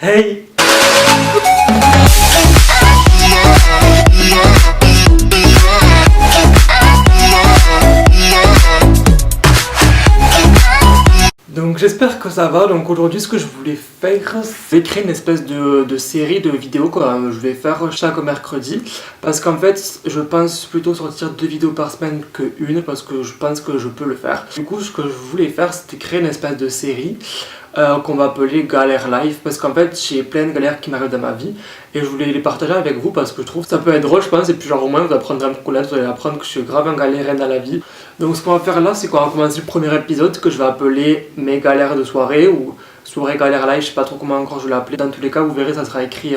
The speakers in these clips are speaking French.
Hey! Donc j'espère que ça va. Donc aujourd'hui ce que je voulais faire, c'est créer une espèce de série de vidéos que je vais faire chaque mercredi. Parce qu'en fait je pense plutôt sortir 2 vidéos par semaine que une, parce que je pense que je peux le faire. Du coup ce que je voulais faire, c'était créer une espèce de série qu'on va appeler Galère Life, parce qu'en fait j'ai plein de galères qui m'arrivent dans ma vie et je voulais les partager avec vous parce que je trouve que ça peut être drôle, je pense, et puis genre au moins vous apprendrez à me connaître, vous allez apprendre que je suis grave un galérien dans la vie. Donc ce qu'on va faire là, c'est qu'on va commencer le premier épisode que je vais appeler mes galères de soirée ou soirée galère live, je sais pas trop comment encore je vais l'appeler. Dans tous les cas vous verrez, ça sera écrit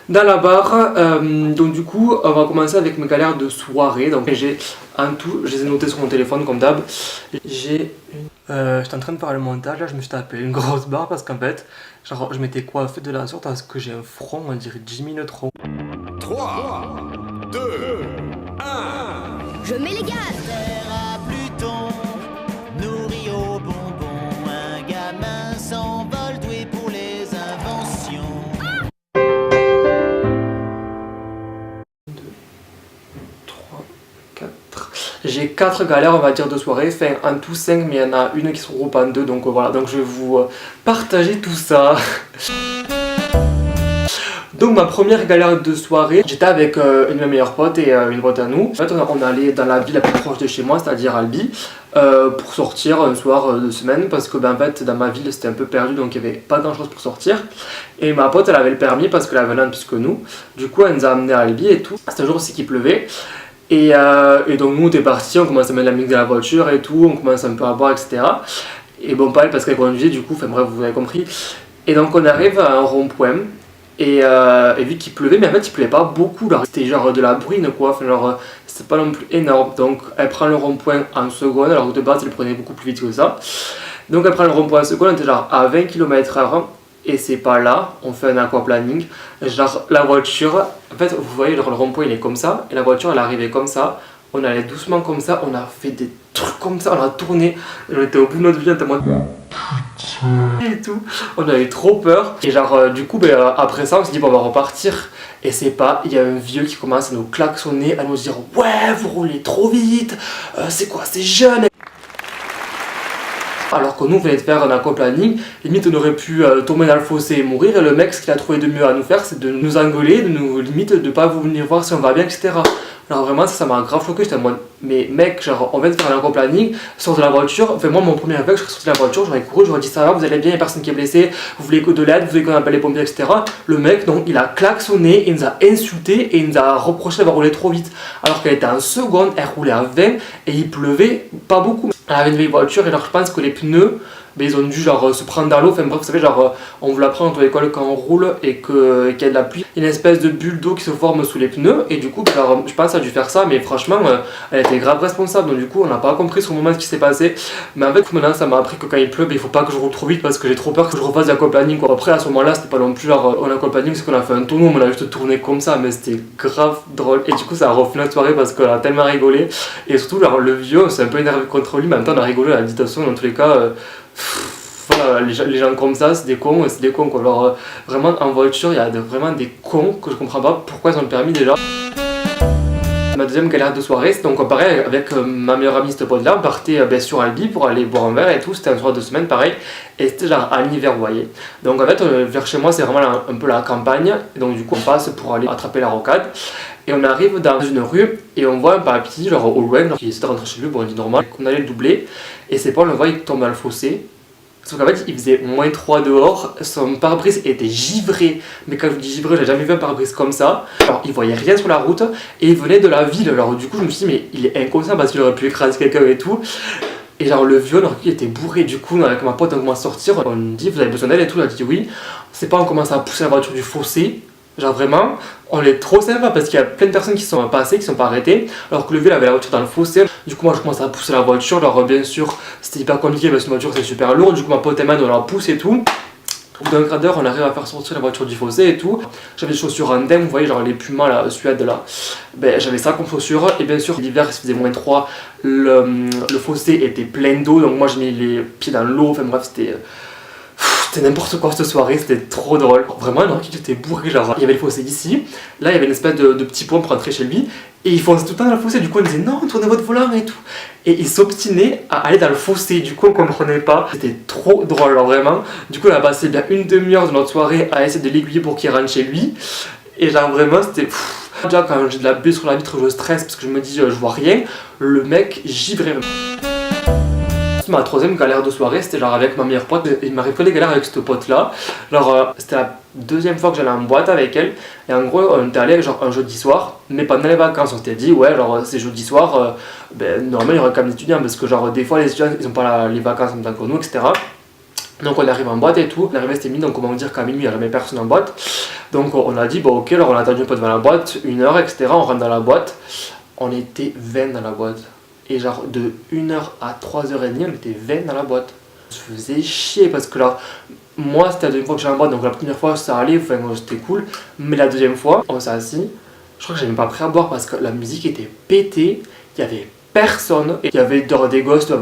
dans la barre. Donc du coup on va commencer avec mes galères de soirée. Donc j'ai en tout, je les ai notés sur mon téléphone comme d'hab. J'ai j'étais en train de faire le montage, là je me suis tapé une grosse barre parce qu'en fait genre je m'étais coiffé de la sorte parce que j'ai un front, on dirait Jimmy Neutron. 3, 2, 1. Je mets les gaz. À Pluton, nourri aux bonbons, un gamin s'envole doué pour les inventions. 3, 4. J'ai 4 galères on va dire de soirée, enfin en tout 5 mais il y en a une qui se regroupe en 2, donc voilà, donc je vais vous partager tout ça. Donc ma première galère de soirée, j'étais avec une de mes meilleures potes et une pote à nous. En fait on allait dans la ville la plus proche de chez moi, c'est-à-dire Albi, pour sortir un soir de semaine, parce que en fait dans ma ville c'était un peu perdu, donc il n'y avait pas grand chose pour sortir. Et ma pote elle avait le permis parce qu'elle avait l'un plus que nous, du coup elle nous a amenés à Albi et tout. C'était un jour aussi qu'il pleuvait. Et donc nous on était partis, on commençait à mettre la musique dans la voiture et tout, on commençait un peu à boire, etc. Et bon pas elle parce qu'elle conduisait du coup, enfin bref vous avez compris. Et donc on arrive à un rond-point. Et vu qu'il pleuvait, mais en fait il pleuvait pas beaucoup là, c'était genre de la bruine quoi, enfin genre c'était pas non plus énorme. Donc elle prend le rond-point en seconde, alors que de base elle prenait beaucoup plus vite que ça. Donc elle prend le rond-point en seconde, on était genre à 20 km/h et c'est pas là, on fait un aquaplaning. Genre la voiture, en fait vous voyez genre le rond-point il est comme ça, et la voiture elle arrivait comme ça, on allait doucement comme ça, on a fait des trucs comme ça, on a tourné, on était au bout de notre vie, on était en mode et tout, on a eu trop peur. Et genre du coup après ça on s'est dit bon on va repartir. Et c'est pas, il y a un vieux qui commence à nous klaxonner, à nous dire ouais vous roulez trop vite, c'est quoi c'est jeune. Alors que nous on venait de faire un aquaplaning, limite on aurait pu tomber dans le fossé et mourir. Et le mec ce qu'il a trouvé de mieux à nous faire c'est de nous engueuler, de nous limite de pas venir voir si on va bien, etc. Alors vraiment ça m'a grave choqué, j'étais en mode mais mec genre on vient de faire un aquaplaning, sors de la voiture, enfin moi mon premier réflexe je serais sorti de la voiture, j'aurais couru, j'aurais dit ça va, vous allez bien, il y a personne qui est blessé, vous voulez que de l'aide, vous voulez qu'on appelle les pompiers, etc. Le mec donc il a klaxonné, il nous a insulté et il nous a reproché d'avoir roulé trop vite. Alors qu'elle était en seconde, elle roulait à 20 et il pleuvait pas beaucoup. Elle avait une vieille voiture et alors je pense que les pneus ils ont dû genre se prendre dans l'eau, enfin bref vous savez genre on vous l'apprend à l'école quand on roule et qu'il y a de la pluie, il y a une espèce de bulle d'eau qui se forme sous les pneus et du coup genre, je pense que ça a dû faire ça, mais franchement elle était grave responsable, donc du coup on n'a pas compris sur le moment ce qui s'est passé. Mais en fait maintenant ça m'a appris que quand il pleut il faut pas que je roule trop vite parce que j'ai trop peur que je refasse du aquaplaning quoi. Après à ce moment là c'était pas non plus genre un aquaplaning, c'est qu'on a fait un tonneau, on a juste tourné comme ça, mais c'était grave drôle et du coup ça a refait notre soirée parce qu'on a tellement rigolé. Et surtout genre, le vieux c'est un peu énervé contre lui, mais en même temps on a rigolé, on a dit de toute façon dans tous les cas voilà, les gens comme ça c'est des cons quoi. Alors vraiment en voiture il y a vraiment des cons que je comprends pas pourquoi ils ont le permis déjà. Ma deuxième galère de soirée, c'est donc pareil avec ma meilleure amie cette pote là, on partait sur Albi pour aller boire un verre et tout, c'était un soir de semaine pareil, et c'était genre en hiver vous voyez. Donc en fait vers chez moi c'est vraiment un peu la campagne, et donc du coup on passe pour aller attraper la rocade. Et on arrive dans une rue et on voit un papy genre au loin qui essaie de rentrer chez lui, bon on dit normal, qu'on allait le doubler, et c'est pas on le voit il tombe dans le fossé. Sauf qu'en fait il faisait -3 dehors, son pare-brise était givré, mais quand je dis givré j'ai jamais vu un pare-brise comme ça. Alors il voyait rien sur la route et il venait de la ville, alors du coup je me suis dit mais il est inconscient parce qu'il aurait pu écraser quelqu'un et tout. Et genre le vieux alors qu'il était bourré, du coup avec ma pote on commence à sortir, on me dit vous avez besoin d'aide et tout, elle a dit oui. C'est pas on commence à pousser la voiture du fossé. Genre vraiment, on est trop sympa parce qu'il y a plein de personnes qui sont passées, qui sont pas arrêtées, alors que le vieux avait la voiture dans le fossé. Du coup moi je commence à pousser la voiture, alors bien sûr c'était hyper compliqué parce que la voiture c'est super lourd, du coup ma pote et on la pousse et tout. Au bout d'un quart d'heure on arrive à faire sortir la voiture du fossé et tout. J'avais des chaussures en dème, vous voyez genre les Puma là, Suède là. Ben j'avais ça comme chaussures et bien sûr l'hiver il faisait -3, le fossé était plein d'eau, donc moi j'ai mis les pieds dans l'eau, enfin bref c'était C'était n'importe quoi cette soirée, c'était trop drôle. Vraiment, alors qu'il était bourré, genre, il y avait le fossé ici, là il y avait une espèce de petit pont pour rentrer chez lui, et il fonçait tout le temps dans le fossé, du coup on disait non, tournez votre volant et tout. Et il s'obstinait à aller dans le fossé, du coup on comprenait pas. C'était trop drôle, genre vraiment. Du coup on a passé bien une demi-heure de notre soirée à essayer de l'aiguiller pour qu'il rentre chez lui. Et genre vraiment c'était... Déjà quand j'ai de la buée sur la vitre, je stresse parce que je me dis je vois rien. Le mec givrait. Ma troisième galère de soirée, c'était genre avec ma meilleure pote. Il m'arrive que des galères avec cette pote là. Genre c'était la deuxième fois que j'allais en boîte avec elle. Et en gros on était allé genre un jeudi soir, mais pendant les vacances on s'était dit ouais genre c'est jeudi soir, normalement il y aurait quand même des étudiants parce que genre des fois les étudiants ils ont pas les vacances en même temps que nous, etc. Donc on arrive en boîte et tout, l'arrivée c'était minuit, donc comment dire qu'à minuit il n'y a jamais personne en boîte. Donc on a dit bon ok, alors on a attendu un peu devant la boîte, 1 heure, etc. On rentre dans la boîte, on était 20 dans la boîte. Et genre de 1h à 3h30 on était 20 dans la boîte. Ça se faisait chier parce que là, moi c'était la deuxième fois que j'allais en boîte, donc la première fois ça allait, enfin c'était cool. Mais la deuxième fois, on s'est assis, je crois que j'avais même pas prêt à boire parce que la musique était pétée, il y avait personne. Et il y avait des gosses, des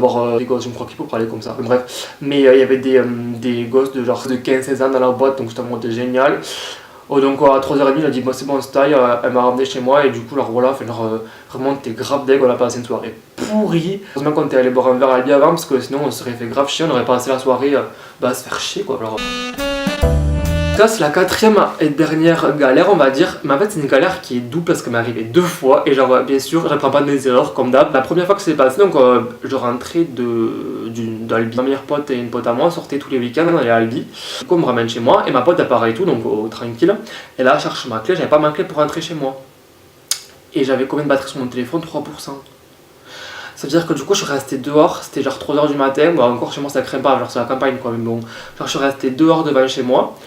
gosses, je me crois qu'il faut parler comme ça, bref. Mais il y avait des gosses de genre de 15-16 ans dans la boîte, donc c'était vraiment génial. Oh, donc à 3h30 il a dit bon c'est bon on se taille, elle m'a ramené chez moi et du coup alors voilà, vraiment t'es grave deg, on a passé une soirée pourrie. Heureusement qu'on était allé boire un verre à Albi avant parce que sinon on se serait fait grave chier, on aurait passé la soirée à se faire chier quoi. Alors, ça c'est la quatrième et dernière galère on va dire, mais en fait c'est une galère qui est double parce qu'elle m'est arrivée 2 fois et genre bien sûr j'apprends pas de mes erreurs comme d'hab. La première fois que c'est passé, donc je rentrais d'Albi, ma meilleure pote et une pote à moi sortaient tous les week-ends, on allait à Albi. Du coup on me ramène chez moi et ma pote elle part et tout, donc tranquille. Et là je cherche ma clé, j'avais pas ma clé pour rentrer chez moi. Et j'avais combien de batterie sur mon téléphone? 3%. Ça veut dire que du coup je suis resté dehors, c'était genre 3h du matin, bon, encore chez moi ça craint pas, genre c'est la campagne quoi, mais bon. Genre je suis resté dehors devant chez moi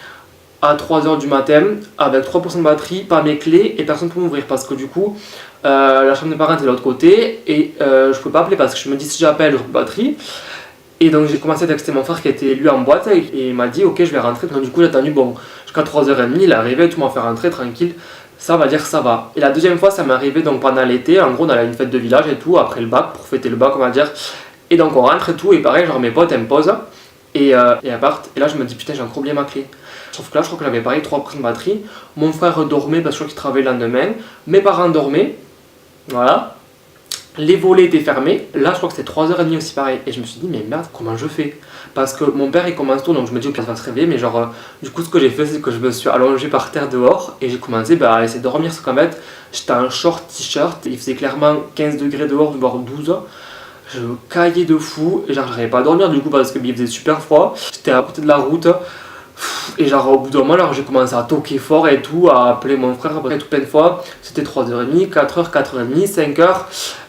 à 3h du matin avec 3% de batterie, pas mes clés et personne pour m'ouvrir parce que du coup la chambre des parents était de l'autre côté et je pouvais pas appeler parce que je me dis si j'appelle j'aurai pas de batterie. Et donc j'ai commencé à texter mon frère qui était lui en boîte et il m'a dit ok je vais rentrer. Donc du coup j'ai attendu bon jusqu'à 3h30, il est arrivé, tout m'a fait rentrer tranquille, ça va dire ça va. Et la deuxième fois ça m'est arrivé donc pendant l'été, en gros on allait à une fête de village et tout, après le bac, pour fêter le bac on va dire. Et donc on rentre et tout et pareil genre mes potes elles me posent et elles partent et là je me dis putain j'ai encore oublié ma clé. Sauf que là je crois que j'avais pareil 3% de batterie, mon frère dormait parce que je crois qu'il travaillait le lendemain, mes parents dormaient, voilà. Les volets étaient fermés, là je crois que c'était 3h30 aussi pareil, et je me suis dit mais merde comment je fais? Parce que mon père il commence tôt donc je me dis ok ça va se réveiller, mais genre du coup ce que j'ai fait c'est que je me suis allongé par terre dehors et j'ai commencé à essayer de dormir, parce qu'en fait j'étais en short t-shirt, il faisait clairement 15 degrés dehors, voire 12, je caillais de fou et genre j'arrivais pas à dormir du coup parce qu'il faisait super froid, j'étais à côté de la route. Et genre au bout d'un moment alors j'ai commencé à toquer fort et tout, à appeler mon frère après tout plein de fois, c'était 3h30, 4h, 4h30, 5h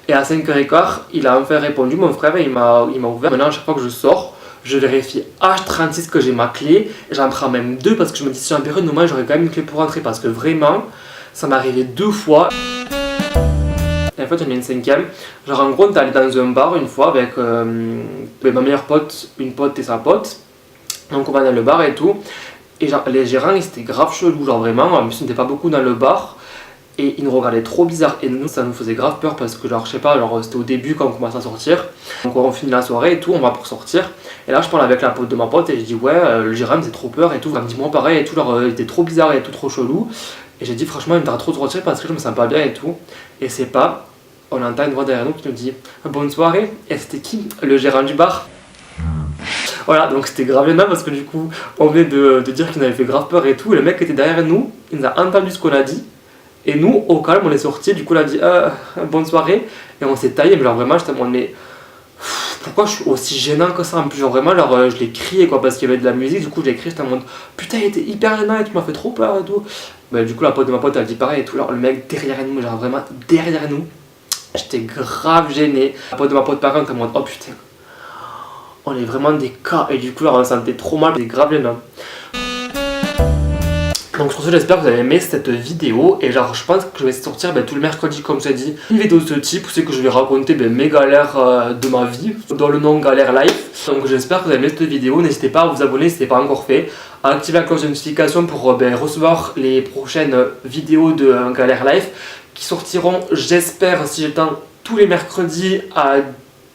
et à 5h15 il a enfin répondu mon frère et il m'a ouvert. Maintenant à chaque fois que je sors, je vérifie H36 que j'ai ma clé, j'en prends même 2 parce que je me dis si j'en perds une au moins j'aurais quand même une clé pour rentrer parce que vraiment ça m'est arrivé 2 fois. Et en fait j'en ai une 5e, genre en gros on est allé dans un bar une fois avec ma meilleure pote, une pote et sa pote. Donc on va dans le bar et tout, et genre les gérants ils étaient grave chelous, genre vraiment, en plus on n'était pas beaucoup dans le bar, et ils nous regardaient trop bizarre, et nous ça nous faisait grave peur parce que genre je sais pas, genre c'était au début quand on commence à sortir, donc on finit la soirée et tout, on va pour sortir, et là je parle avec la pote de ma pote et je dis ouais le gérant me faisait trop peur et tout, elle me dit moi pareil et tout, genre il était trop bizarre et tout, trop chelou, et j'ai dit franchement il me t'a trop sortir parce que je me sens pas bien et tout, et c'est pas, on entend une voix derrière nous qui nous dit bonne soirée, et c'était qui? Le gérant du bar. Voilà, donc c'était grave énorme parce que du coup, on venait de dire qu'il nous avait fait grave peur et tout. Et le mec qui était derrière nous, il nous a entendu ce qu'on a dit. Et nous, au calme, on est sortis. Du coup, il a dit bonne soirée. Et on s'est taillé. Mais genre vraiment, j'étais en mode, mais pourquoi je suis aussi gênant que ça? En plus, genre vraiment, genre, je l'ai crié quoi parce qu'il y avait de la musique. Du coup, je l'ai crié. J'étais en mode putain, il était hyper gênant et tu m'as fait trop peur et tout. Bah, du coup, la pote de ma pote, elle a dit pareil et tout. Alors, le mec derrière nous, genre vraiment derrière nous, j'étais grave gêné. La pote de ma pote, par contre, elle m'a dit oh putain. On est vraiment des cas et du coup là on se sentait trop mal, c'est grave gênant. Donc sur ce j'espère que vous avez aimé cette vidéo et genre je pense que je vais sortir tout le mercredi comme j'ai dit une vidéo de ce type où c'est que je vais raconter mes galères de ma vie dans le nom Galère Life. Donc j'espère que vous avez aimé cette vidéo, n'hésitez pas à vous abonner si ce n'est pas encore fait, à activer la cloche de notification pour recevoir les prochaines vidéos de Galère Life qui sortiront j'espère si j'ai le temps tous les mercredis à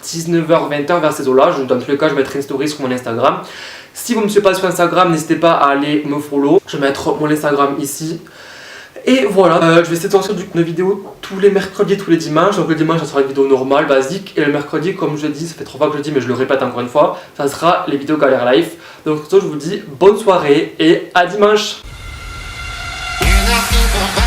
19h, 20h vers ces eaux-là. Dans tous les cas, je mettrai une story sur mon Instagram. Si vous ne me suivez pas sur Instagram, n'hésitez pas à aller me follow. Je vais mettre mon Instagram ici. Et voilà, je vais essayer de sortir une vidéo tous les mercredis, tous les dimanches. Donc le dimanche, ça sera une vidéo normale, basique. Et le mercredi, comme je dis, ça fait 3 fois que je le dis, mais je le répète encore une fois, ça sera les vidéos Galère Life. Donc sur ce, je vous dis bonne soirée et à dimanche. You're not people.